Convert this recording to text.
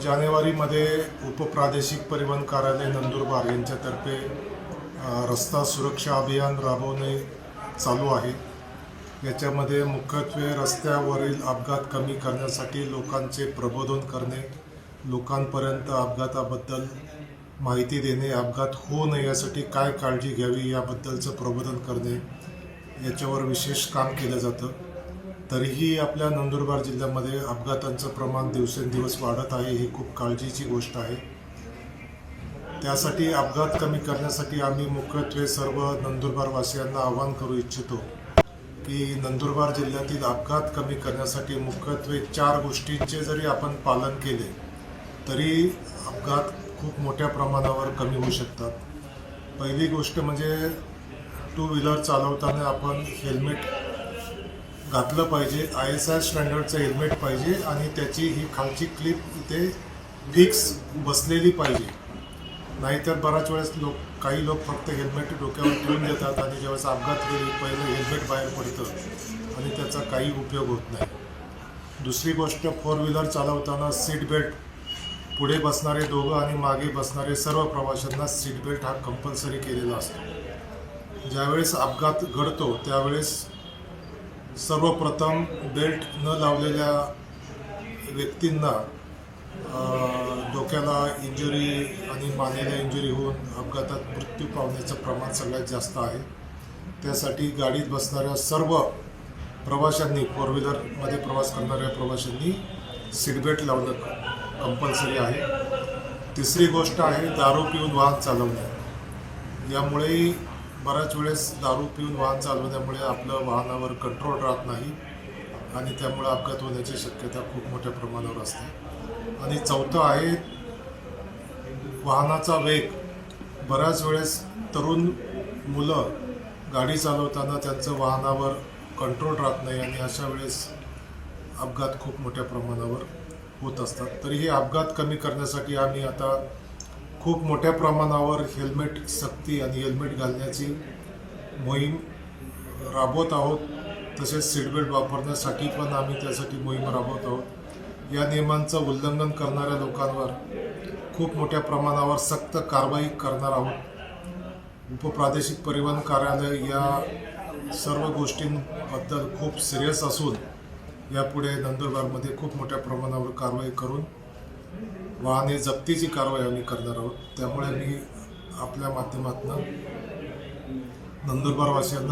जानेवारीमध्ये उपप्रादेशिक परिवहन कार्यालय नंदुरबार यांच्यातर्फे रस्ता सुरक्षा अभियान राबवणे चालू आहे। याच्यामध्ये मुख्यत्वे रस्त्यावरील अपघात कमी करण्यासाठी लोकांचे प्रबोधन करणे, लोकांपर्यंत अपघाताबद्दल माहिती देणे, अपघात होऊ नये यासाठी काय काळजी घ्यावी याबद्दलचं प्रबोधन करणे, याच्यावर विशेष काम केलं जातं। तरीही आपल्या नंदुरबार जिल्ह्यामध्ये अपघातांचं प्रमाण दिवसेंदिवस वाढत आहे, ही खूप काळजीची गोष्ट आहे। त्यासाठी अपघात कमी करण्यासाठी आम्ही मुख्यत्वे सर्व नंदुरबारवासियांना आवाहन करू इच्छितो की नंदुरबार जिल्ह्यातील अपघात कमी करण्यासाठी मुख्यत्वे 4 गोष्टींचे जरी आपण पालन केले तरी अपघात खूप मोठ्या प्रमाणावर कमी होऊ शकतात। पहिली गोष्ट म्हणजे 2 व्हीलर चालवताना आपण हेल्मेट घातलं पाहिजे। ISI स्टँडर्डचं हेल्मेट पाहिजे आणि त्याची ही खालची क्लिप इथे फिक्स बसलेली पाहिजे। नाहीतर बऱ्याच वेळेस काही लोक फक्त हेल्मेट डोक्यावर ठेवून देतात आणि ज्यावेळेस अपघात होईल पहिलं हेल्मेट बाहेर पडतं आणि त्याचा काही उपयोग होत नाही। दुसरी गोष्ट 4 व्हीलर चालवताना सीट बेल्ट, पुढे बसणारे दोघं आणि मागे बसणारे सर्व प्रवाशांना सीट बेल्ट हा कंपल्सरी केलेला असतो। ज्यावेळेस अपघात घडतो त्यावेळेस सर्वप्रथम बेल्ट न लावलेल्या व्यक्तींना डोक्याला इंजुरी आणि मानेला इंजुरी होऊन अपघातात मृत्यू पावण्याचं प्रमाण सगळ्यात जास्त आहे। त्यासाठी गाडीत बसणाऱ्या सर्व प्रवाशांनी, 4 व्हीलरमध्ये प्रवास करणाऱ्या प्रवाशांनी सीटबेल्ट लावणं कंपल्सरी आहे। तिसरी गोष्ट आहे दारू पिऊन वाहन चालवणे। यामुळेही बऱ्याच वेळेस दारू पिऊन वाहन चालवण्यामुळे आपलं वाहनावर कंट्रोल राहत नाही आणि त्यामुळे अपघात होण्याची शक्यता खूप मोठ्या प्रमाणावर असते। आणि चौथं आहे वाहनाचा वेग। बऱ्याच वेळेस तरुण मुलं गाडी चालवताना त्यांचं वाहनावर कंट्रोल राहत नाही आणि अशा वेळेस अपघात खूप मोठ्या प्रमाणावर होत असतात। तरीही अपघात कमी करण्यासाठी आम्ही आता खूप मोठ्या प्रमाणावर हेल्मेट सक्ती आणि हेल्मेट घालण्याची मोहीम राबवत आहोत। तसेच सीटबेल्ट वापरण्यासाठी पण आम्ही त्यासाठी मोहीम राबवत आहोत। या नियमांचं उल्लंघन करणाऱ्या लोकांवर खूप मोठ्या प्रमाणावर सक्त कारवाई करणार आहोत। उपप्रादेशिक परिवहन कार्यालय या सर्व गोष्टींबद्दल खूप सिरियस असून यापुढे नंदुरबारमध्ये खूप मोठ्या प्रमाणावर कारवाई करून वाहने जप्तीची कारवाई आम्ही करणार आहोत। त्यामुळे मी आपल्या माध्यमातून नंदुरबारवासियांना